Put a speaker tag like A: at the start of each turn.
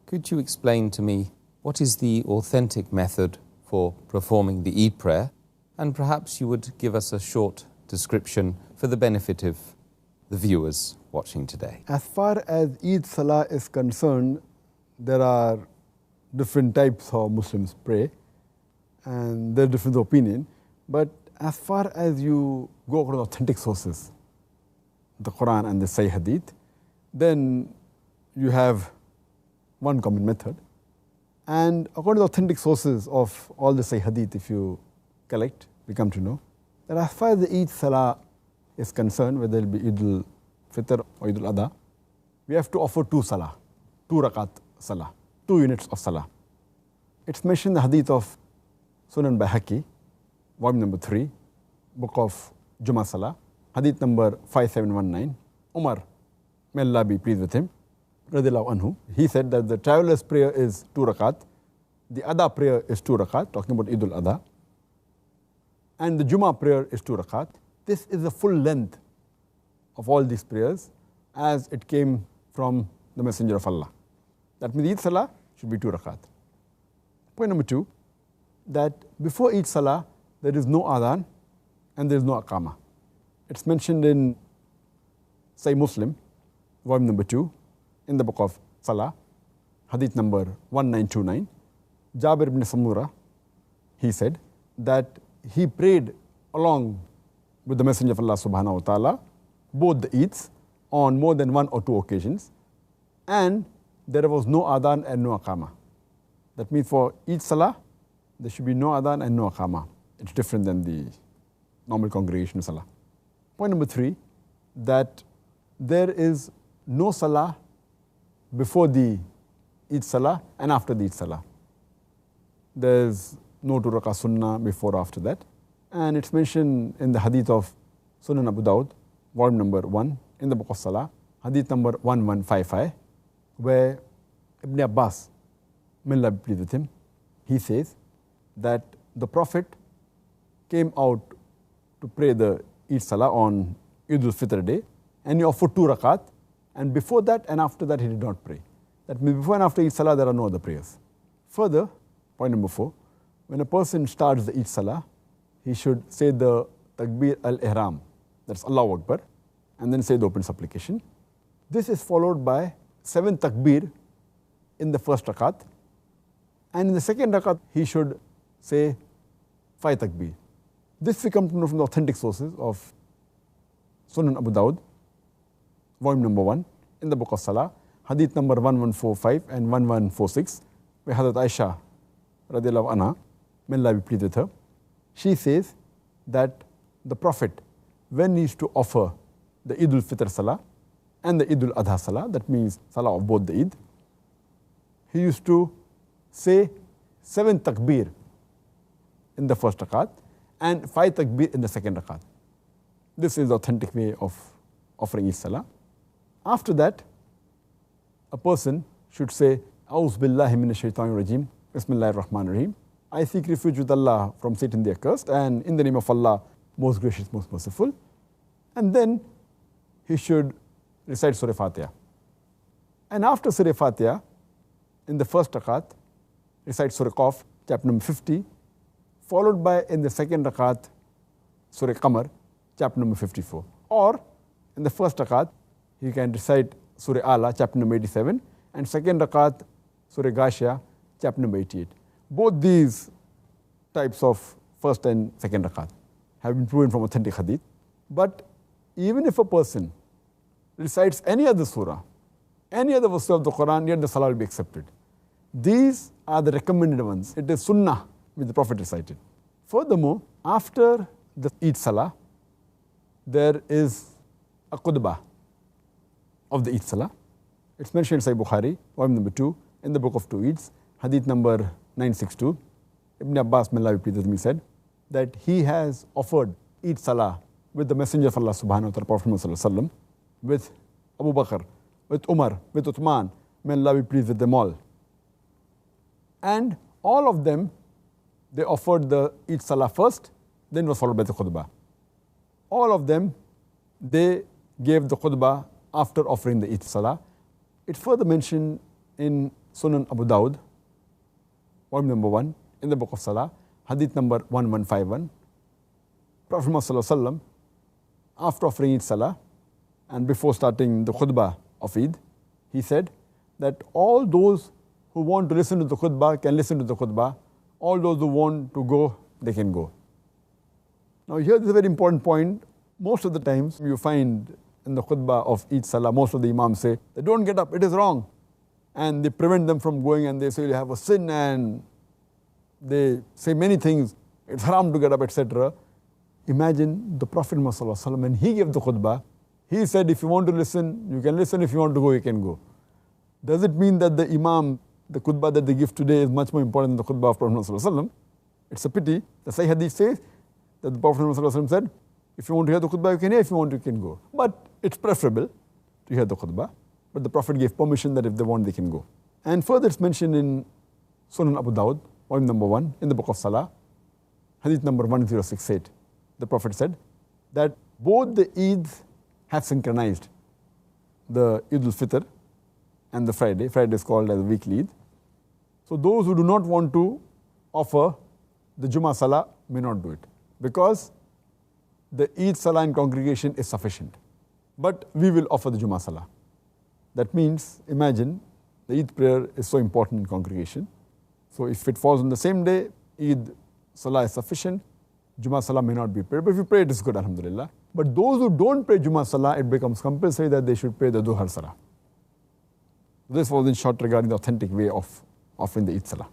A: Could you explain to me what is the authentic method for performing the Eid prayer? And perhaps you would give us a short description for the benefit of the viewers watching today.
B: As far as Eid Salah is concerned, there are different types of Muslims pray and there are different opinions. But as far as you go according to authentic sources, the Quran and the Sahih Hadith, then you have one common method. And according to authentic sources of all the Sahih Hadith, if you collect, we come to know that as far as the Eid Salah is concerned, whether it be Eid al-Fitr or Eid al-Adha, we have to offer two Salah, 2 rakat Salah, 2 units of Salah. It's mentioned in the Hadith of Sunan Bayhaqi, volume number 3, book of Jummah Salah, Hadith number 5719. Umar, may Allah be pleased with him, radiyallahu anhu, he said that the traveler's prayer is 2 rakat, the Adha prayer is 2 rakat, talking about Eid al-Adha, and the Jummah prayer is 2 rakat. This is the full length of all these prayers as it came from the Messenger of Allah. That means Eid Salah should be 2 rakat. Point number 2, that before Eid Salah, there is no adhan and there is no aqama. It's mentioned in Sahih Muslim, volume number 2, in the book of Salah, hadith number 1929. Jabir ibn Samura, he said that he prayed along with the Messenger of Allah subhanahu wa ta'ala, both the Eids on more than 1 or 2 occasions, and there was no adhan and no aqama. That means for each Salah, there should be no adhan and no aqama. It's different than the normal congregation Salah. Point number 3, that there is no Salah before the Eid Salah and after the Eid Salah. There's no 2 rakah sunnah before or after that. And it's mentioned in the hadith of Sunan Abu Dawud, volume number 1, in the book of Salah, hadith number 1155, where Ibn Abbas, may Allah be pleased with him, he says that the Prophet came out to pray the Eid Salah on Eid al-Fitr day, and he offered 2 rakat, and before that and after that he did not pray. That means before and after Eid Salah there are no other prayers. Further, point number 4, when a person starts the Eid Salah, he should say the Takbir al-Ihram, that's Allahu Akbar, and then say the open supplication. This is followed by 7 Takbir in the first rakat, and in the second rakat he should say 5 Takbir. This we come to know from the authentic sources of Sunan Abu Dawud, volume number 1, in the book of Salah, hadith number 1145 and 1146, where Hazrat Aisha, radiyallahu anha, may Allah be pleased with her, she says that the Prophet, when he used to offer the Eid al-Fitr Salah and the Eid al-Adha Salah, that means Salah of both the Eid, he used to say 7 Takbir in the first rakat and 5 Takbir in the second rakat. This is the authentic way of offering Eid Salah. After that, a person should say, A'udhu billahi minash shaitanir rajim, Bismillahir Rahmanir Rahim. I seek refuge with Allah from Satan the accursed, and in the name of Allah, most gracious, most merciful. And then he should recite Surah Fatiha. And after Surah Fatiha, in the first rakat, recite Surah Qaf, chapter number 50, followed by in the second rakat, Surah Qamar, chapter number 54. Or in the first rakat, he can recite Surah Ala, chapter number 87, and second rakat, Surah Ghashiyah, chapter number 88. Both these types of first and second rakat have been proven from authentic hadith. But even if a person recites any other surah, any other verse of the Quran, yet the salah will be accepted. These are the recommended ones. It is sunnah which the Prophet recited. Furthermore, after the Eid Salah, there is a khutbah of the Eid Salah. It's mentioned in Sahih Bukhari, volume number 2, in the book of 2 Eids, hadith number 962. Ibn Abbas, may Allah be pleased with him, said that he has offered Eid Salah with the Messenger of Allah subhanahu wa ta'ala, Prophet Muhammad sallallahu alaihi wasallam, with Abu Bakr, with Umar, with Uthman, may Allah be pleased with them all. And all of them, they offered the Eid Salah first, then was followed by the khutbah. All of them, they gave the khutbah after offering the Eid Salah. It's further mentioned in Sunan Abu Dawud, volume number 1, in the book of Salah, hadith number 1151. Prophet Muhammad after offering Eid Salah and before starting the khutbah of Eid, he said that all those who want to listen to the khutbah can listen to the khutbah. All those who want to go, they can go. Now here is a very important point. Most of the times you find in the khutbah of Eid Salah, most of the imams say, they don't get up, it is wrong. And they prevent them from going and they say you have a sin and they say many things, it's haram to get up, etc. Imagine the Prophet Muhammad, when he gave the khutbah, he said if you want to listen, you can listen, if you want to go, you can go. Does it mean that the imam, the khutbah that they give today is much more important than the khutbah of Prophet Muhammad? It's a pity. The Sahih Hadith says that the Prophet Muhammad said, if you want to hear the khutbah, you can hear, if you want, you can go. But it's preferable to hear the khutbah. But the Prophet gave permission that if they want, they can go. And further it's mentioned in Sunan Abu Dawud, volume number 1, in the book of Salah, hadith number 1068. The Prophet said that both the Eids have synchronized, the Eid al-Fitr and the Friday. Friday is called as a weekly Eid. So those who do not want to offer the Jummah Salah may not do it, because the Eid Salah in congregation is sufficient. But we will offer the Jummah Salah. That means, imagine, the Eid prayer is so important in congregation. So if it falls on the same day, Eid Salah is sufficient, Jummah Salah may not be prayed. But if you pray, it is good, alhamdulillah. But those who don't pray Jummah Salah, it becomes compulsory that they should pray the Duhar Salah. This was in short regarding the authentic way of offering the Eid Salah.